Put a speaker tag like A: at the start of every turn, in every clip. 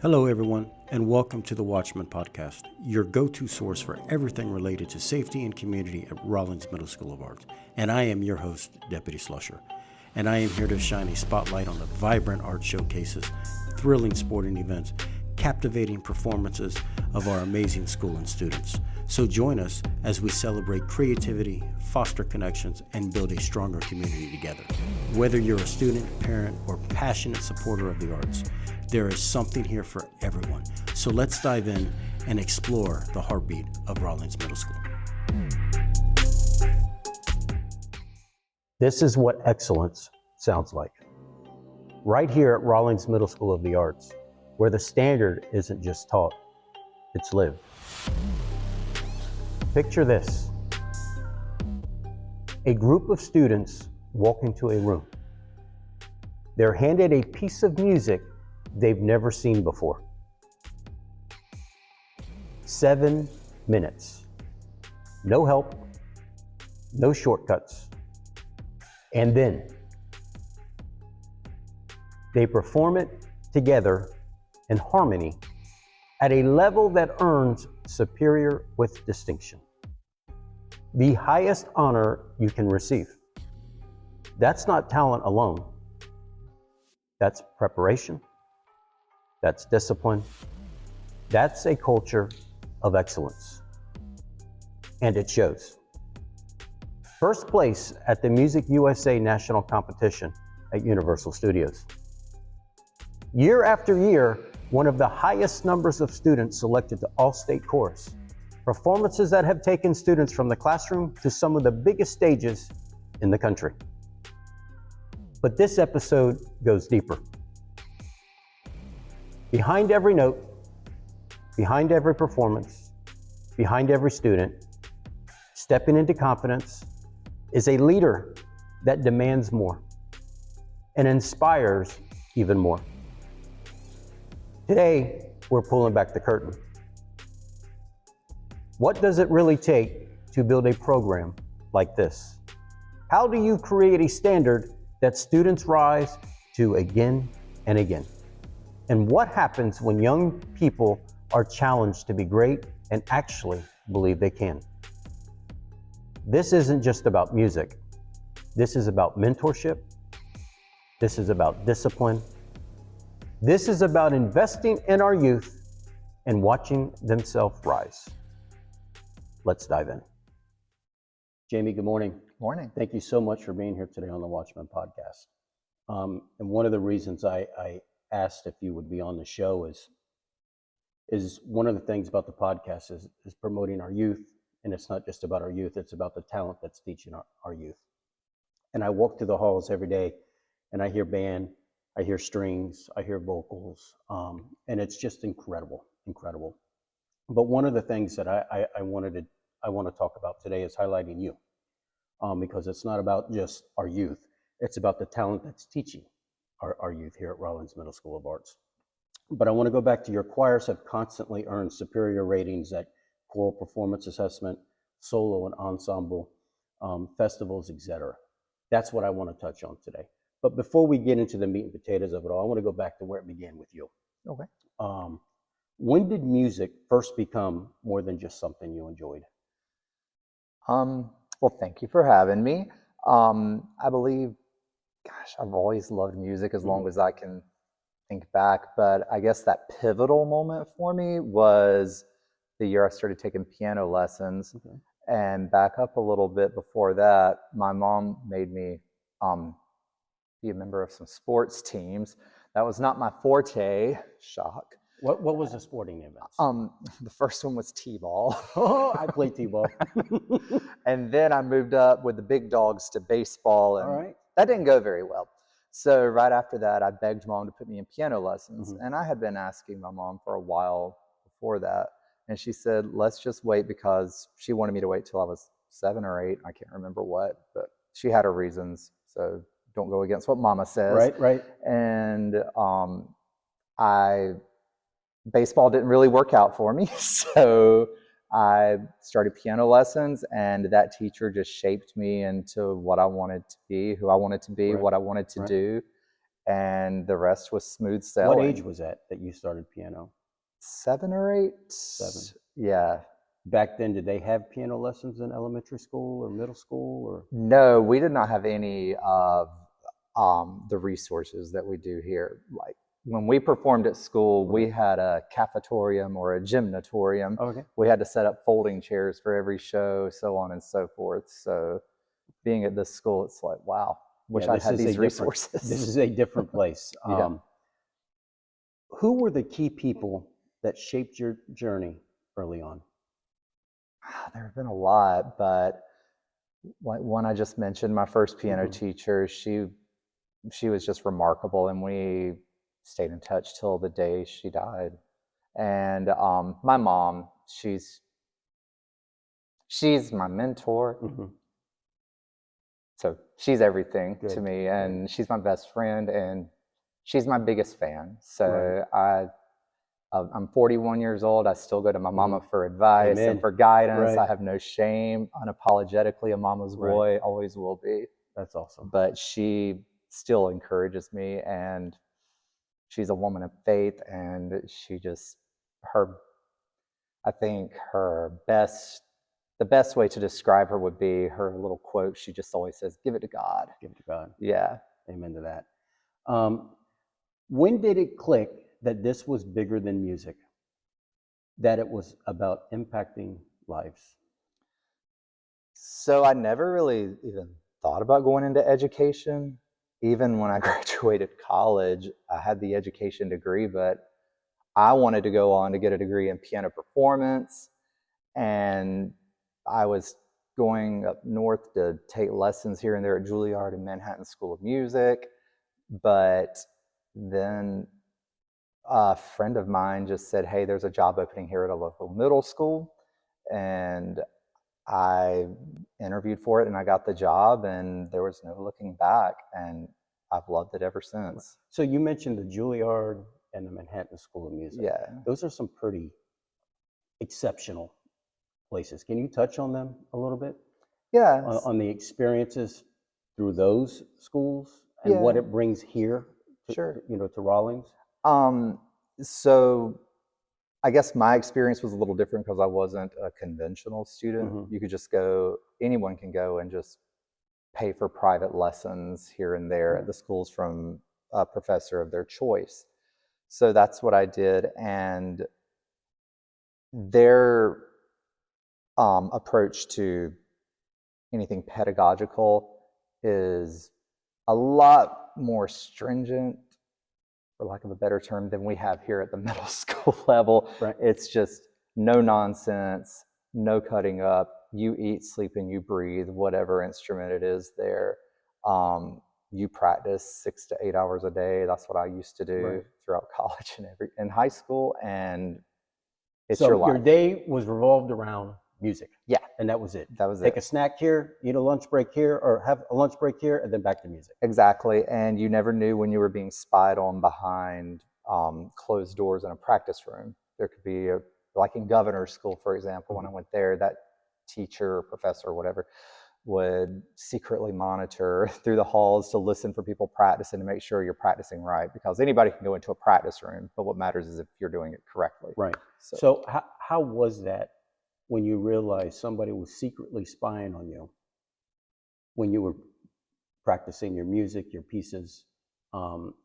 A: Hello, everyone, and welcome to the Watchmen Podcast, your go-to source for everything related to safety and community at Rollins Middle School of Arts. And I am your host, Deputy Slusher. And I am here to shine a spotlight on the vibrant art showcases, thrilling sporting events, captivating performances of our amazing school and students. So join us as we celebrate creativity, foster connections, and build a stronger community together. Whether you're a student, parent, or passionate supporter of the arts, there is something here for everyone. So let's dive in and explore the heartbeat of Rollins Middle School. This is what excellence sounds like. Right here at Rollins Middle School of the Arts, where the standard isn't just taught, it's lived. Picture this. A group of students walk into a room. They're handed a piece of music they've never seen before. 7 minutes. No help, no shortcuts. And then they perform it together in harmony at a level that earns superior with distinction. The highest honor you can receive. That's not talent alone. That's preparation. That's discipline. That's a culture of excellence. And it shows. First place at the Music USA National Competition at Universal Studios. Year after year, one of the highest numbers of students selected to All-State Chorus. Performances that have taken students from the classroom to some of the biggest stages in the country. But this episode goes deeper. Behind every note, behind every performance, behind every student, stepping into confidence is a leader that demands more and inspires even more. Today, we're pulling back the curtain. What does it really take to build a program like this? How do you create a standard that students rise to again and again? And what happens when young people are challenged to be great and actually believe they can? This isn't just about music. This is about mentorship. This is about discipline. This is about investing in our youth and watching themselves rise. Let's dive in. Jamie, good morning.
B: Morning.
A: Thank you so much for being here today on the Watchmen Podcast. And one of the reasons I asked if you would be on the show is one of the things about the podcast is promoting our youth. And it's not just about our youth, it's about the talent that's teaching our youth. And I walk through the halls every day and I hear band, I hear strings, I hear vocals, and it's just incredible. But one of the things that I want to talk about today is highlighting you, because it's not about just our youth, it's about the talent that's teaching our youth here at Rollins Middle School of Arts. But I want to go back to your choirs have constantly earned superior ratings at Choral Performance Assessment, solo and ensemble, festivals, etc. That's what I want to touch on today. But before we get into the meat and potatoes of it all, I want to go back to where it began with you.
B: Okay.
A: When did music first become more than just something you enjoyed?
B: Well, thank you for having me. I believe, I've always loved music as long as I can think back, but I guess that pivotal moment for me was the year I started taking piano lessons.
A: Okay.
B: And back up a little bit before that, my mom made me be a member of some sports teams. That was not my forte. Shock.
A: What was the sporting events?
B: The first one was T-ball.
A: Oh, I played T-ball.
B: And then I moved up with the big dogs to baseball, and
A: All right.
B: that didn't go very well. So right after that, I begged mom to put me in piano lessons. And I had been asking my mom for a while before that. And she said, let's just wait, because she wanted me to wait till I was 7 or 8. I can't remember what, but she had her reasons. So don't go against what mama says.
A: Right.
B: And baseball didn't really work out for me. So I started piano lessons, and that teacher just shaped me into what I wanted to be, who I wanted to be, what I wanted to do. and the rest was smooth sailing.
A: What age was that you started piano?
B: 7 or 8.
A: 7.
B: Yeah.
A: Back then, did they have piano lessons in elementary school or middle school? Or
B: No, we did not have any of the resources that we do here. Like when we performed at school, we had a cafetorium or a gymnatorium.
A: okay,
B: We had to set up folding chairs for every show, so on and so forth. So being at this school, it's like, wow, wish I had these resources.
A: This is a different place.
B: Yeah.
A: Who were the key people that shaped your journey early on?
B: There have been a lot, but one I just mentioned, my first piano teacher, she was just remarkable, and we stayed in touch till the day she died. And my mom, she's my mentor. So she's everything to me, and she's my best friend, and she's my biggest fan. So I'm 41 years old. I still go to my mama for advice and for guidance. I have no shame, unapologetically a mama's boy, always will be.
A: That's awesome.
B: But she still encourages me, and she's a woman of faith, and she just, I think the best way to describe her would be her little quote. She just always says, "Give it to God."
A: Give it to God.
B: Yeah.
A: Amen to that. When did it click that this was bigger than music? That it was about impacting lives?
B: So I never really even thought about going into education. Even when I graduated college, I had the education degree, but I wanted to go on to get a degree in piano performance. And I was going up north to take lessons here and there at Juilliard and Manhattan School of Music. But then a friend of mine just said, "Hey, there's a job opening here at a local middle school." And I interviewed for it, and I got the job, and there was no looking back, and I've loved it ever since.
A: So you mentioned the Juilliard and the Manhattan School of Music.
B: Yeah.
A: Those are some pretty exceptional places. Can you touch on them a little bit?
B: Yeah.
A: On the experiences through those schools and what it brings here to, to Rawlings?
B: So I guess my experience was a little different because I wasn't a conventional student. You could just go, anyone can go and just pay for private lessons here and there at the schools from a professor of their choice. So that's what I did. And their approach to anything pedagogical is a lot more stringent, for lack of a better term, than we have here at the middle school level. It's just no nonsense, no cutting up. You eat, sleep, and you breathe, whatever instrument it is there. You practice 6 to 8 hours a day. That's what I used to do throughout college and in high school. And it's your life.
A: Your day was revolved around music.
B: Yeah.
A: And that was it.
B: That was
A: Take a snack here, eat a lunch break here, or have a lunch break here, and then back to music.
B: Exactly. And you never knew when you were being spied on behind closed doors in a practice room. There could be, like in governor's school, for example, when I went there, that teacher or professor or whatever would secretly monitor through the halls to listen for people practicing, to make sure you're practicing right, because anybody can go into a practice room, but what matters is if you're doing it correctly.
A: Right. So how was that when you realized somebody was secretly spying on you when you were practicing your music, your pieces?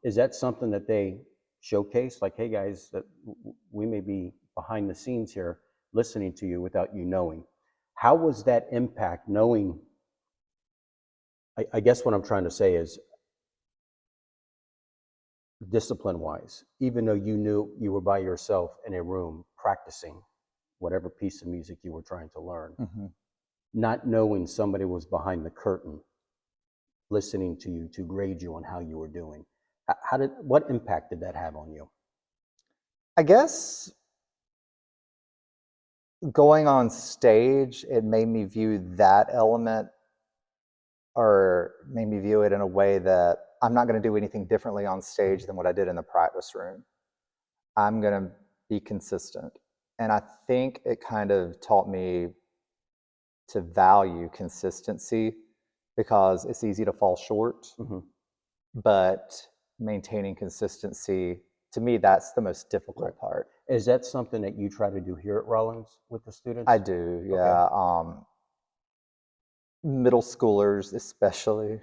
A: Is that something that they showcase? Like, hey guys, that we may be behind the scenes here listening to you without you knowing. How was that impact, knowing? I guess what I'm trying to say is, discipline-wise, even though you knew you were by yourself in a room practicing whatever piece of music you were trying to learn, not knowing somebody was behind the curtain listening to you to grade you on how you were doing. What impact did that have on you?
B: I guess going on stage, it made me view that element, or made me view it in a way that I'm not going to do anything differently on stage than what I did in the practice room. I'm going to be consistent. And I think it kind of taught me to value consistency, because it's easy to fall short, but maintaining consistency, to me, that's the most difficult part.
A: Is that something that you try to do here at Rollins with the students?
B: I do, yeah. Middle schoolers especially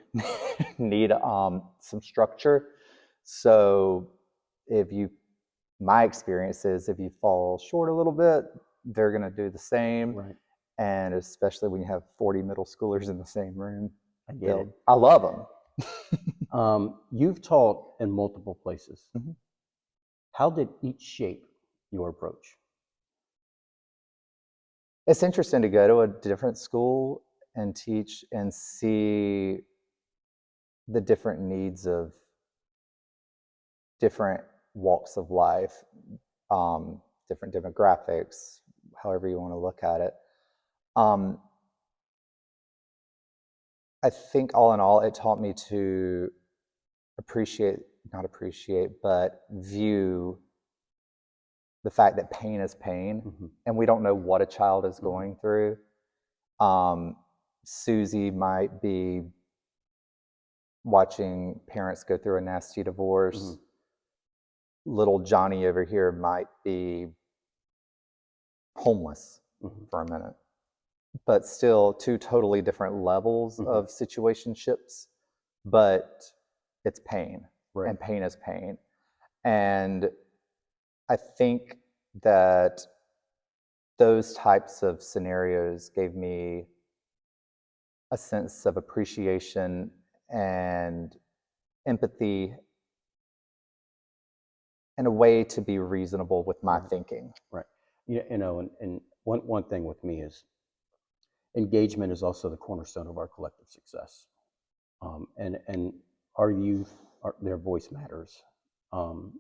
B: need some structure. So my experience is if you fall short a little bit, they're going to do the same.
A: Right.
B: And especially when you have 40 middle schoolers in the same room.
A: I get it.
B: I love them.
A: You've taught in multiple places.
B: Mm-hmm.
A: How did each shape your approach?
B: It's interesting to go to a different school and teach and see the different needs of different walks of life, different demographics, however you want to look at it. I think all in all, it taught me to but view the fact that pain is pain,
A: Mm-hmm.
B: and we don't know what a child is going through. Susie might be watching parents go through a nasty divorce. Mm-hmm. Little Johnny over here might be homeless for a minute, but still two totally different levels of situationships, but it's pain, and pain is pain. And I think that those types of scenarios gave me a sense of appreciation and empathy and a way to be reasonable with my thinking.
A: Right. You know, and one thing with me is engagement is also the cornerstone of our collective success. And our youth, their voice matters. And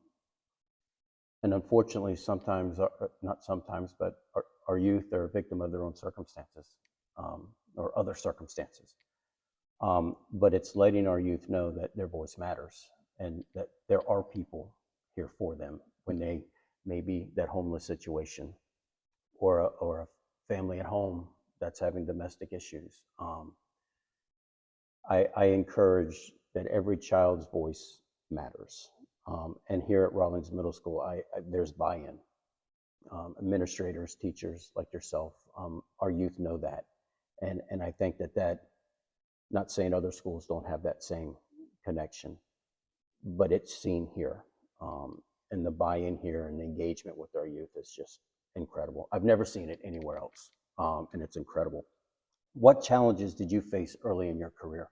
A: unfortunately, sometimes, not sometimes, but our youth are a victim of their own circumstances, or other circumstances. But it's letting our youth know that their voice matters and that there are people here for them when they may be that homeless situation or a family at home that's having domestic issues. I encourage that every child's voice matters. And here at Rollins Middle School, there's buy-in. Administrators, teachers like yourself, our youth know that. And I think that, not saying other schools don't have that same connection, but it's seen here. And the buy-in here and the engagement with our youth is just incredible. I've never seen it anywhere else, and it's incredible. What challenges did you face early in your career?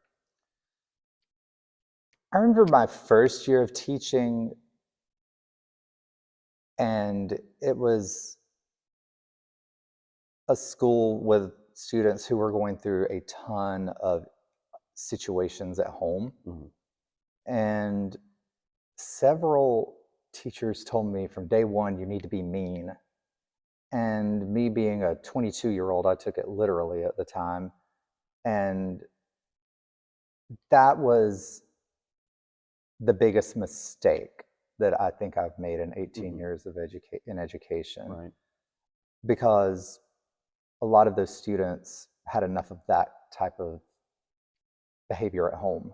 B: I remember my first year of teaching, and it was a school with students who were going through a ton of situations at home. Mm-hmm. And several teachers told me from day one, you need to be mean. And me being a 22-year-old, I took it literally at the time. And that was the biggest mistake that I think I've made in 18 years of education. Right. Because a lot of those students had enough of that type of behavior at home,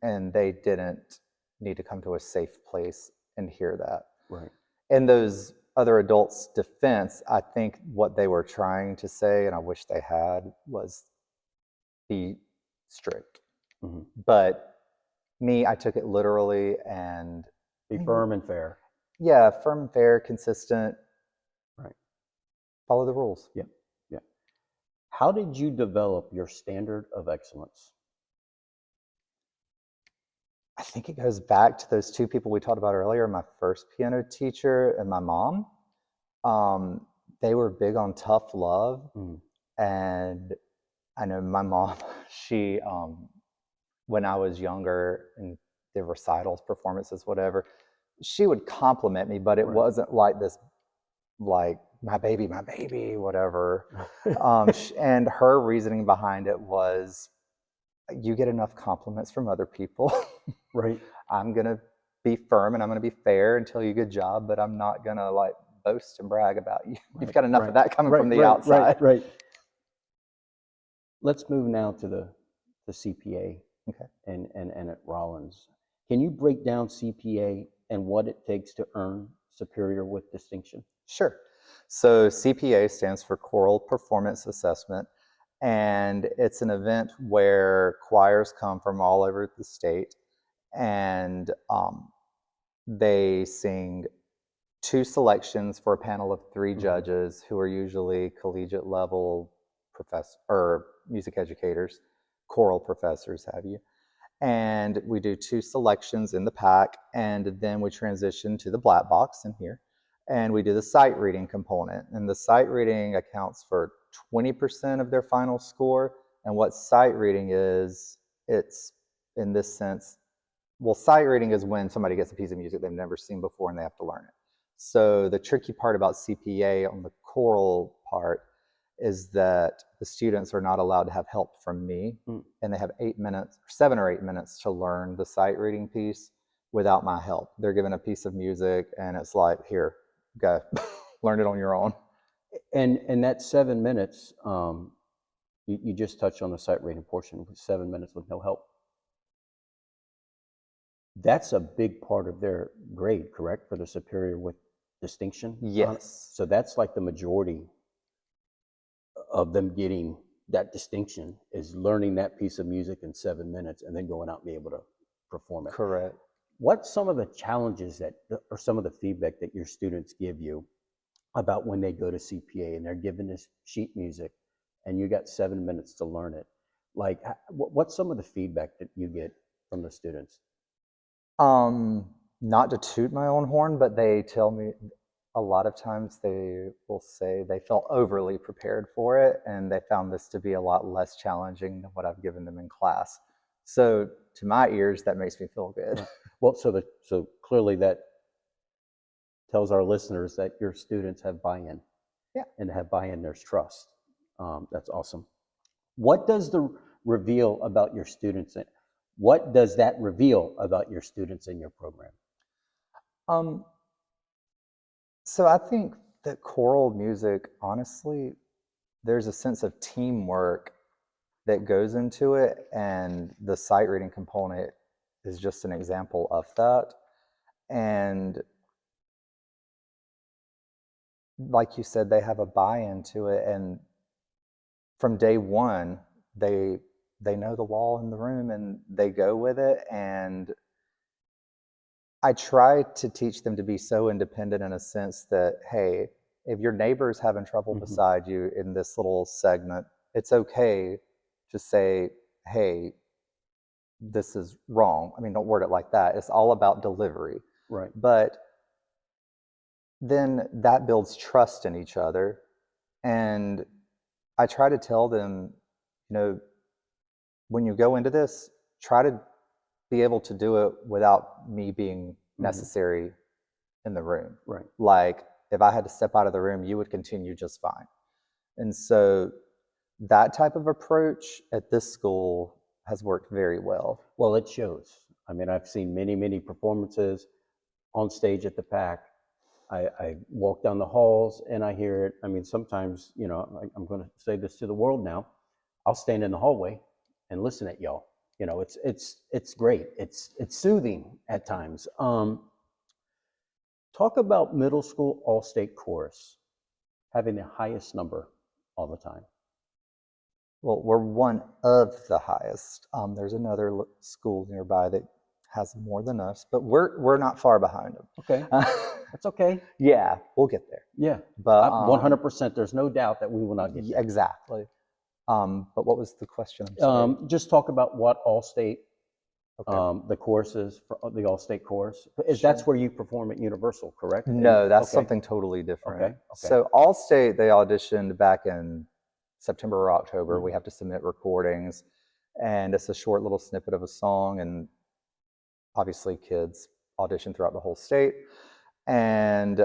B: and they didn't need to come to a safe place and hear that. Right. In those other adults' defense, I think what they were trying to say, and I wish they had, was be strict. But me, I took it literally and
A: be firm and fair.
B: Yeah, firm and fair, consistent.
A: Right.
B: Follow the rules.
A: Yeah. Yeah. How did you develop your standard of excellence?
B: I think it goes back to those two people we talked about earlier, my first piano teacher and my mom. They were big on tough love. And I know my mom, she, when I was younger and the recitals, performances, whatever, she would compliment me, but it wasn't like this, like, my baby, whatever. And her reasoning behind it was, you get enough compliments from other people. Right. I'm going to be firm and I'm going to be fair and tell you good job, but I'm not going to like boast and brag about you. You've got enough of that coming from the outside.
A: Right. Let's move now to the CPA. Okay. And at Rollins. Can you break down CPA and what it takes to earn Superior with Distinction?
B: Sure. So CPA stands for Choral Performance Assessment, and it's an event where choirs come from all over the state, and they sing 2 selections for a panel of 3 judges who are usually collegiate level professor or music educators, choral professors, have you. And we do 2 selections in the pack, and then we transition to the black box in here, and we do the sight reading component. And the sight reading accounts for 20% of their final score. And what sight reading is, it's in this sense, well, sight reading is when somebody gets a piece of music they've never seen before and they have to learn it. So the tricky part about CPA on the choral part is that the students are not allowed to have help from me, and they have 7 or 8 minutes to learn the sight reading piece without my help. They're given a piece of music and it's like, here, go, learn it on your own.
A: And that 7 minutes, you just touched on the sight reading portion, 7 minutes with no help. That's a big part of their grade, correct, for the Superior with Distinction?
B: Yes.
A: So that's like the majority of them getting that distinction is learning that piece of music in 7 minutes and then going out and be able to perform it.
B: Correct.
A: What's some of the challenges or some of the feedback that your students give you about when they go to CPA and they're given this sheet music and you got 7 minutes to learn it? Like, what's some of the feedback that you get from the students?
B: Not to toot my own horn, but they tell me a lot of times they will say they felt overly prepared for it and they found this to be a lot less challenging than what I've given them in class. So to my ears, that makes me feel good.
A: Well, so clearly that tells our listeners that your students have buy-in.
B: Yeah.
A: And have buy-in, there's trust. That's awesome. What does the reveal about your students? What does that reveal about your students in your program?
B: So I think that choral music, honestly, there's a sense of teamwork that goes into it, and the sight reading component is just an example of that. And like you said, they have a buy-in to it, and from day one, they know the wall in the room and they go with it. And I try to teach them to be so independent in a sense that, hey, if your neighbor's having trouble beside you in this little segment, it's okay to say, hey, this is wrong. I mean, don't word it like that. It's all about delivery.
A: Right.
B: But then that builds trust in each other. And I try to tell them, when you go into this, try to be able to do it without me being necessary in the room.
A: Right.
B: Like, if I had to step out of the room, you would continue just fine. And so that type of approach at this school has worked very well.
A: Well, it shows. I mean, I've seen many, many performances on stage at the PAC. I walk down the halls and I hear it. I mean, sometimes, I'm going to say this to the world now. I'll stand in the hallway and listen at y'all. It's great. It's soothing at times. Talk about middle school all-state chorus having the highest number all the time.
B: Well, we're one of the highest. There's another school nearby that has more than us, but we're not far behind them.
A: Okay, that's okay.
B: Yeah, we'll get there.
A: Yeah,
B: but
A: 100%. There's no doubt that we will not get there.
B: Exactly. But what was the question?
A: Just talk about what all-state, the courses for the all-state course. That's where you perform at Universal, correct?
B: No, that's something totally different.
A: Okay.
B: So all-state, they auditioned back in September or October. We have to submit recordings, and it's a short little snippet of a song, and obviously kids audition throughout the whole state, and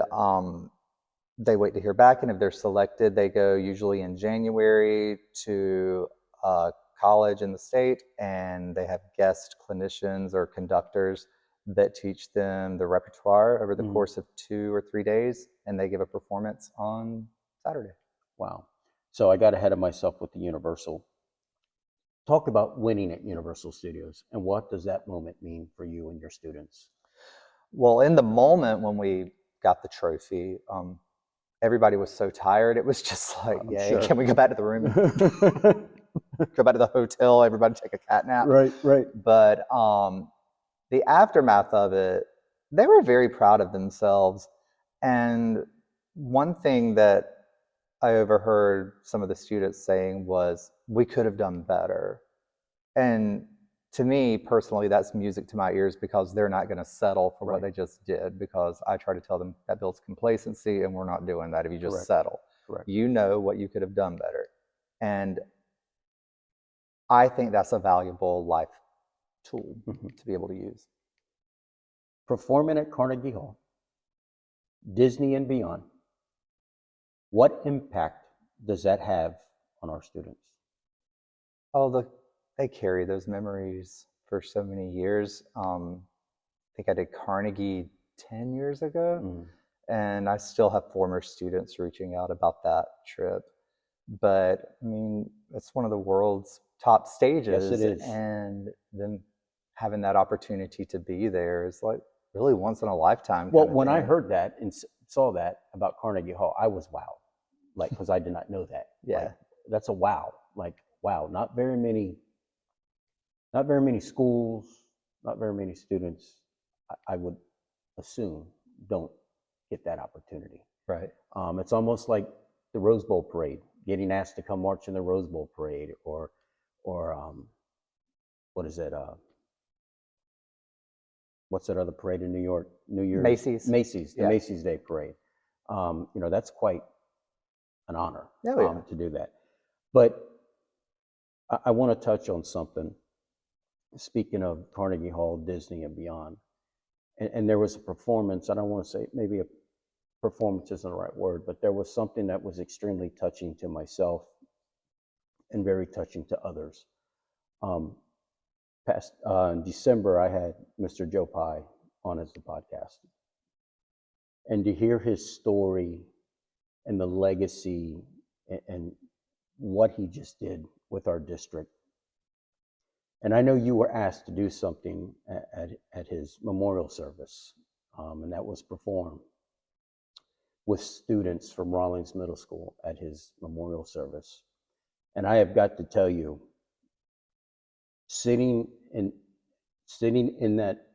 B: they wait to hear back, and if they're selected, they go usually in January to a college in the state, and they have guest clinicians or conductors that teach them the repertoire over the course of 2 or 3 days, and they give a performance on Saturday.
A: Wow. So I got ahead of myself with the Universal. talk about winning at Universal Studios, and what does that moment mean for you and your students?
B: Well, in the moment when we got the trophy, everybody was so tired. It was just like, yay,
A: Sure.
B: can we go back to the room and go back to the hotel, everybody take a cat nap?
A: Right.
B: But the aftermath of it, they were very proud of themselves. And one thing that I overheard some of the students saying was, we could have done better. And to me personally, that's music to my ears, because they're not going to settle for what they just did, because I try to tell them that builds complacency, and we're not doing that if you just settle.
A: Correct.
B: You know what you could have done better. And I think that's a valuable life tool to be able to use.
A: Performing at Carnegie Hall, Disney and beyond, what impact does that have on our students?
B: Oh, they carry those memories for so many years. I think I did Carnegie 10 years ago, and I still have former students reaching out about that trip. But I mean, it's one of the world's top stages.
A: Yes, it is.
B: And then having that opportunity to be there is like really once in a lifetime.
A: Well, when I heard that and saw that about Carnegie Hall, I was wowed, like, because I did not know that.
B: Yeah,
A: like, that's a wow. Like, wow, not very many schools, not very many students, I would assume, don't get that opportunity.
B: Right.
A: It's almost like the Rose Bowl parade, getting asked to come march in the Rose Bowl parade, or what is it? What's that other parade in New York? New Year's? Macy's, the Macy's Day Parade. That's quite an honor to do that. But I want to touch on something. Speaking of Carnegie Hall, Disney, and beyond, and there was a performance. I don't want to say, maybe a performance isn't the right word, but there was something that was extremely touching to myself and very touching to others. In December, I had Mr. Joe Pye on as the podcast, and to hear his story and the legacy and what he just did with our district. And I know you were asked to do something at his memorial service, and that was perform with students from Rawlings Middle School at his memorial service. And I have got to tell you, sitting in that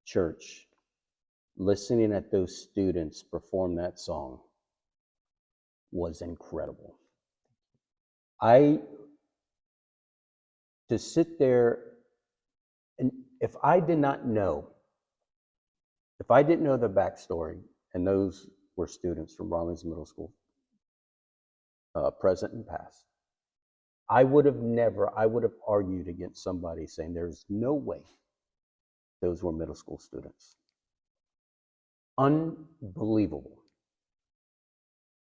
A: church, listening at those students perform that song was incredible. To sit there, and if I didn't know the backstory, and those were students from Rawlings Middle School, present and past, I would have argued against somebody saying there's no way those were middle school students. Unbelievable.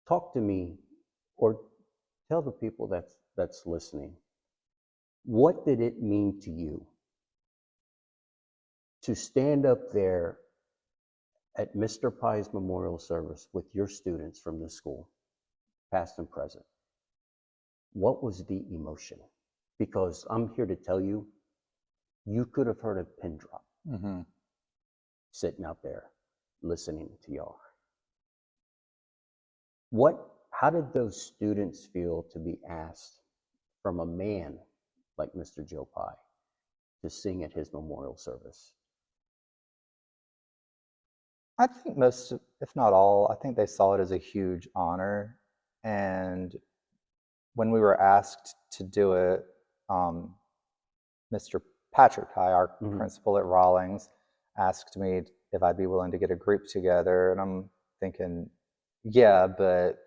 A: Talk to me, or tell the people that's listening, what did it mean to you to stand up there at Mr. Pye's memorial service with your students from the school, past and present? What was the emotion? Because I'm here to tell you, you could have heard a pin drop sitting out there listening to y'all. How did those students feel to be asked from a man like Mr. Joe Pye to sing at his memorial service?
B: I think most, if not all, I think they saw it as a huge honor. And when we were asked to do it, Mr. Patrick Pye, our principal at Rawlings, asked me if I'd be willing to get a group together. And I'm thinking, yeah, but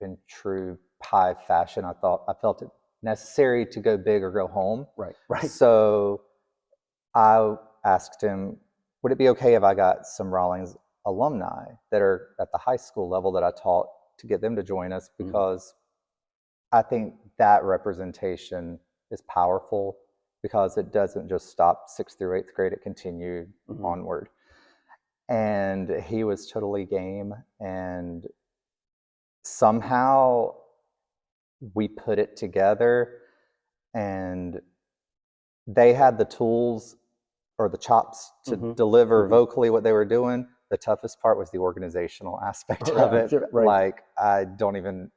B: in true Pye fashion, I felt it necessary to go big or go home.
A: Right.
B: So I asked him, would it be okay if I got some Rawlings alumni that are at the high school level that I taught, to get them to join us? Because I think that representation is powerful, because it doesn't just stop 6th through 8th grade, it continued onward. And he was totally game, and somehow we put it together. and they had the tools or the chops to deliver vocally what they were doing. The toughest part was the organizational aspect of it.
A: Right.
B: Like, I don't even,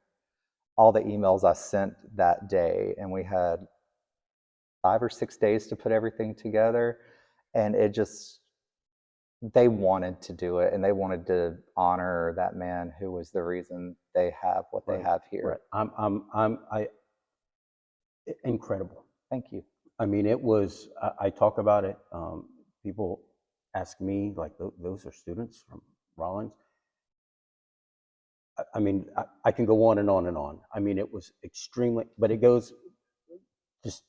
B: all the emails I sent that day, and we had 5 or 6 days to put everything together, and it just, they wanted to do it, and they wanted to honor that man who was the reason they have what they have here.
A: Right. Incredible.
B: Thank you.
A: I mean, it was, I talk about it. People ask me, like, those are students from Rollins. I mean, I can go on and on and on. I mean, it was extremely, but it goes, just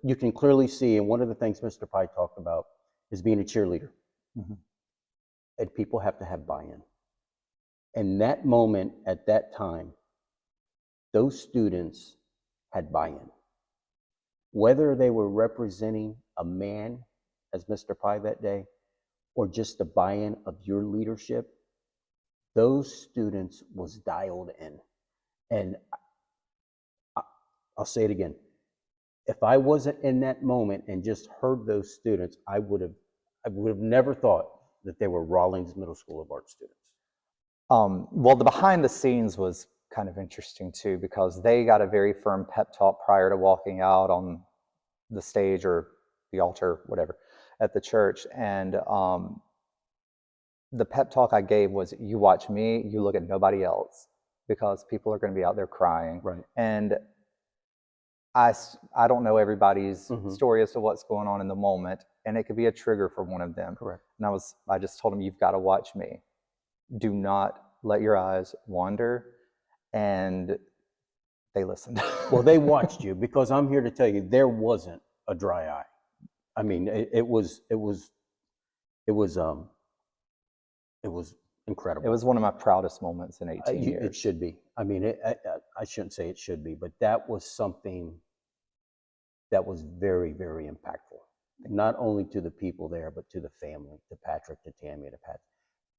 A: you can clearly see, and one of the things Mr. Pye talked about is being a cheerleader. And people have to have buy-in. And that moment, at that time, those students had buy-in. Whether they were representing a man, as Mr. Pye that day, or just the buy-in of your leadership, those students was dialed in. And I'll say it again. If I wasn't in that moment and just heard those students, I would have never thought that they were Rawlings Middle School of Art students.
B: Well, the behind the scenes was kind of interesting too, because they got a very firm pep talk prior to walking out on the stage or the altar, whatever, at the church. And the pep talk I gave was, you watch me, you look at nobody else, because people are going to be out there crying.
A: Right.
B: And I don't know everybody's story as to what's going on in the moment, and it could be a trigger for one of them.
A: Correct.
B: And I just told them, you've got to watch me. Do not let your eyes wander. And they listened.
A: Well, they watched you, because I'm here to tell you, there wasn't a dry eye. I mean, it was incredible.
B: It was one of my proudest moments in 18 years.
A: It should be. I mean, I shouldn't say it should be, but that was something that was very, very impactful. Not only to the people there, but to the family, to Patrick, to Tammy, to Pat.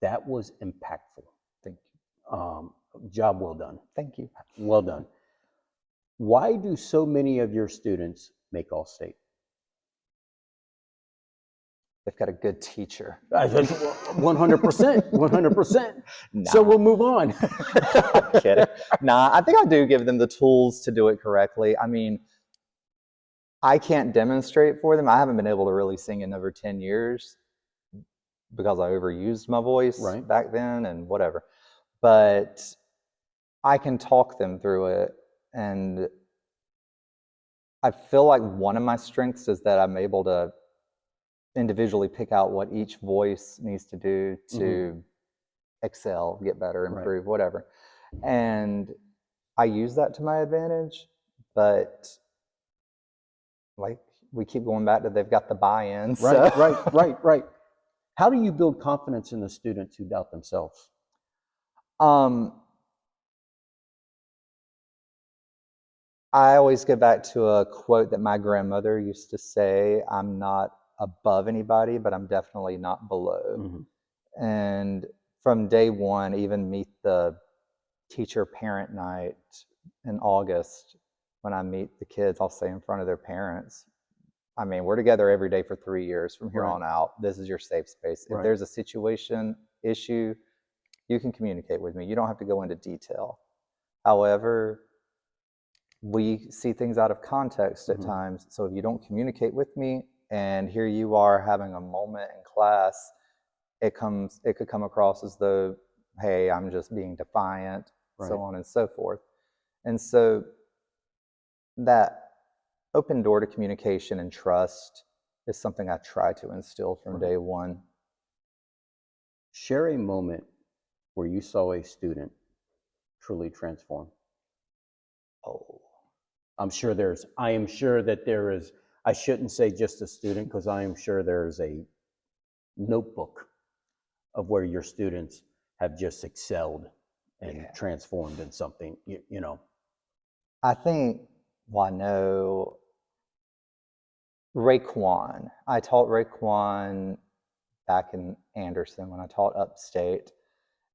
A: That was impactful.
B: Thank you.
A: Job well done.
B: Thank you.
A: Well done. Why do so many of your students make All-State?
B: They've got a good teacher.
A: 100%. 100%.
B: Nah.
A: So we'll move on.
B: Kidding. Nah, I think I do give them the tools to do it correctly. I mean, I can't demonstrate for them. I haven't been able to really sing in over 10 years because I overused my voice back then and whatever. But I can talk them through it. And I feel like one of my strengths is that I'm able to individually pick out what each voice needs to do to excel, get better, improve, whatever. And I use that to my advantage, but like we keep going back to, they've got the buy-in.
A: Right. How do you build confidence in the students who doubt themselves?
B: I always go back to a quote that my grandmother used to say, I'm not above anybody, but I'm definitely not below. And from day one, even meet the teacher parent night in August, when I meet the kids, I'll say in front of their parents, I mean, we're together every day for 3 years from here on out. This is your safe space. If there's a situation, issue, you can communicate with me. You don't have to go into detail. However, we see things out of context at times. So if you don't communicate with me, and here you are having a moment in class, it could come across as though, hey, I'm just being defiant, so on and so forth. And so that open door to communication and trust is something I try to instill from day one.
A: Share a moment where you saw a student truly transform.
B: Oh,
A: I am sure that there is, I shouldn't say just a student, because I am sure there is a notebook of where your students have just excelled and transformed in something, you know.
B: I think, well, I know Raekwon. I taught Raekwon back in Anderson when I taught upstate,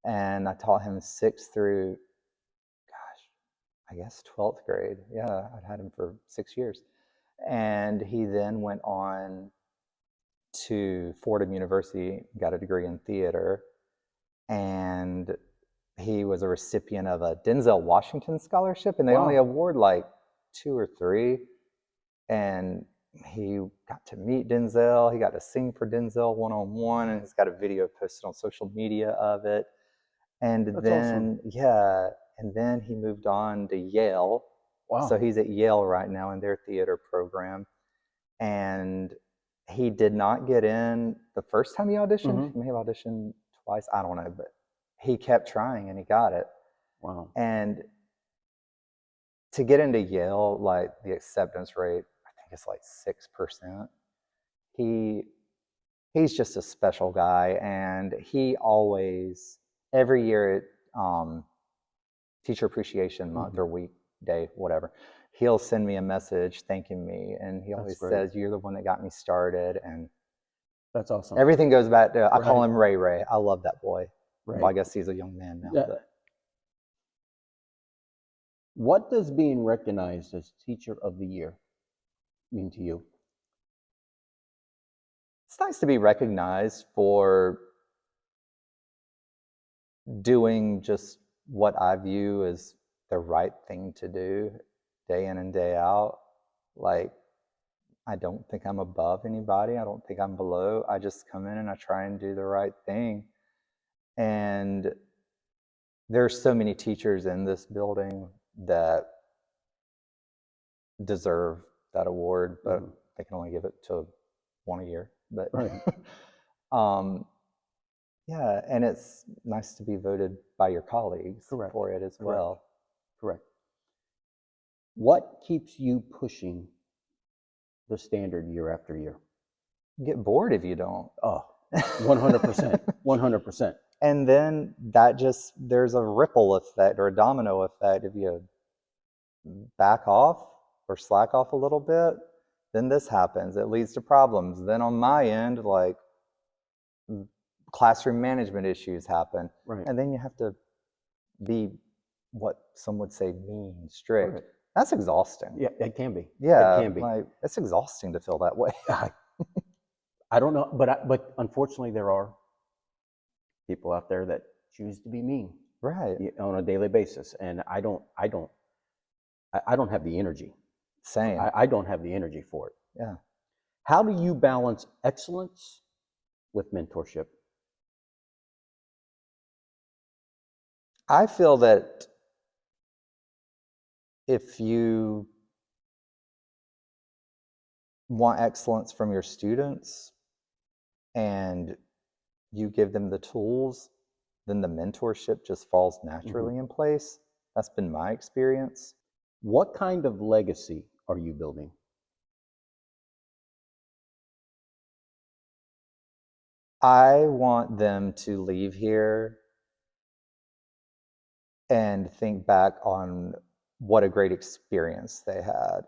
B: and I taught him 6th through, I guess 12th grade. Yeah, I'd had him for 6 years. And he then went on to Fordham University, got a degree in theater, and he was a recipient of a Denzel Washington scholarship, and they only award like 2 or 3. And he got to meet Denzel. He got to sing for Denzel one-on-one, and he's got a video posted on social media of it. And
A: That's
B: then,
A: awesome.
B: yeah, and then he moved on to Yale.
A: Wow.
B: So he's at Yale right now in their theater program. And he did not get in the first time he auditioned. He may have auditioned twice. I don't know, but he kept trying and he got it.
A: Wow.
B: And to get into Yale, like the acceptance rate, I think it's like 6%. He's just a special guy, and he always, every year at Teacher Appreciation Month or week, day, whatever, he'll send me a message thanking me, and he always says, "You're the one that got me started." And
A: that's awesome.
B: Everything goes back to, I call him Ray Ray. I love that boy.
A: Right.
B: Well, I guess he's a young man now.
A: Yeah.
B: But.
A: What does being recognized as Teacher of the Year mean to you?
B: It's nice to be recognized for doing just what I view as the right thing to do day in and day out. Like, I don't think I'm above anybody. I don't think I'm below. I just come in and I try and do the right thing. And there's so many teachers in this building that deserve that award, but they can only give it to one a year. But yeah, and it's nice to be voted by your colleagues for it as well.
A: Correct. What keeps you pushing the standard year after year?
B: You get bored if you don't.
A: Oh, 100%. 100%.
B: And then there's a ripple effect or a domino effect. If you back off or slack off a little bit, then this happens. It leads to problems. Then on my end, like, classroom management issues happen. And then you have to be what some would say mean, strict. That's exhausting.
A: Yeah, it can be.
B: Yeah,
A: it can be.
B: Like, it's exhausting to feel that way.
A: I don't know, but unfortunately there are people out there that choose to be mean, on a daily basis, and I don't have the energy.
B: Same.
A: I don't have the energy for it.
B: Yeah.
A: How do you balance excellence with mentorship?
B: I feel that if you want excellence from your students and you give them the tools, then the mentorship just falls naturally in place. That's been my experience.
A: What kind of legacy are you building?
B: I want them to leave here and think back on what a great experience they had.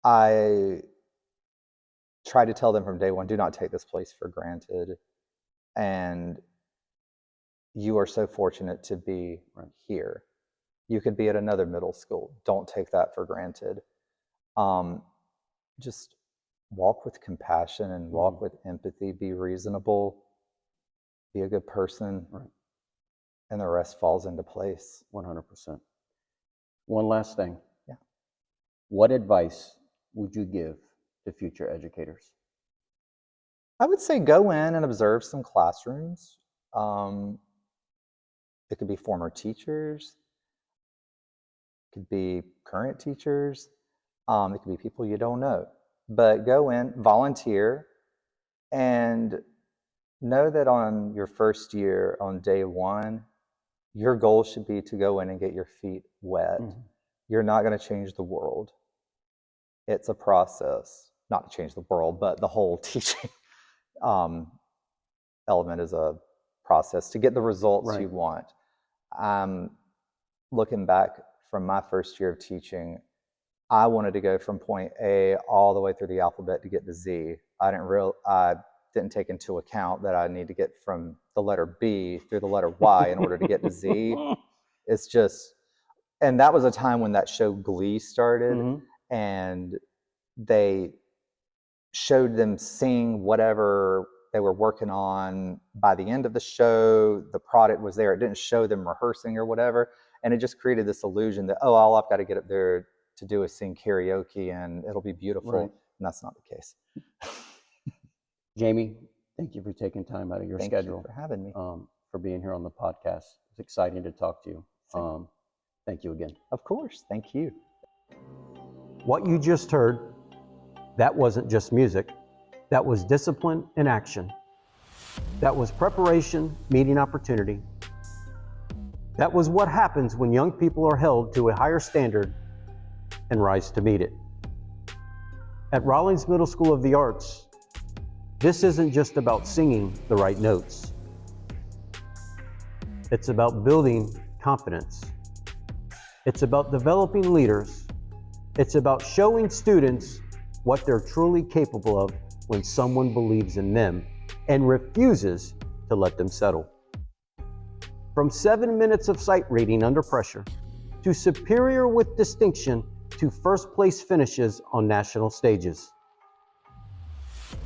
B: I try to tell them from day one, do not take this place for granted. And you are so fortunate to be here. You could be at another middle school. Don't take that for granted. Just walk with compassion and walk with empathy. Be reasonable. Be a good person. And the rest falls into place.
A: 100%. One last thing.
B: Yeah.
A: What advice would you give to future educators?
B: I would say go in and observe some classrooms. It could be former teachers. It could be current teachers. It could be people you don't know. But go in, volunteer, and know that on your first year, on day one, your goal should be to go in and get your feet wet. You're not going to change the world. It's a process, not to change the world, but the whole teaching element is a process to get the results you want. Looking back from my first year of teaching, I wanted to go from point A all the way through the alphabet to get to Z. I didn't take into account that I need to get from the letter B through the letter Y in order to get to Z. It's just, and that was a time when that show Glee started. and they showed them sing whatever they were working on. By the end of the show, the product was there. It didn't show them rehearsing or whatever. And it just created this illusion that, oh, all I've got to get up there to do is sing karaoke and it'll be beautiful.
A: Right.
B: And that's not the case.
A: Jamie, thank you for taking time out of your schedule.
B: Thank you for having me.
A: For being here on the podcast. It's exciting to talk to you. Thank you again.
B: Of course. Thank you.
A: What you just heard, that wasn't just music. That was discipline in action. That was preparation meeting opportunity. That was what happens when young people are held to a higher standard and rise to meet it. At Rawlings Middle School of the Arts, this isn't just about singing the right notes. It's about building confidence. It's about developing leaders. It's about showing students what they're truly capable of when someone believes in them and refuses to let them settle. From 7 minutes of sight reading under pressure, to superior with distinction, to first place finishes on national stages.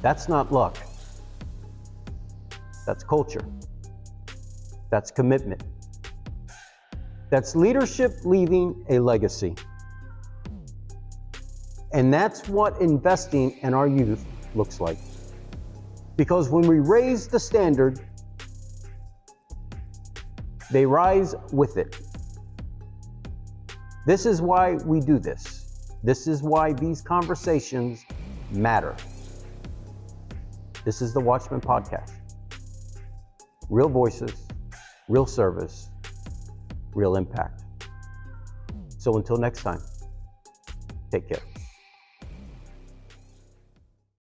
A: That's not luck. That's culture. That's commitment. That's leadership leaving a legacy. And that's what investing in our youth looks like. Because when we raise the standard, they rise with it. This is why we do this. This is why these conversations matter. This is the Watchmen Podcast. Real voices, real service, real impact. So until next time, take care.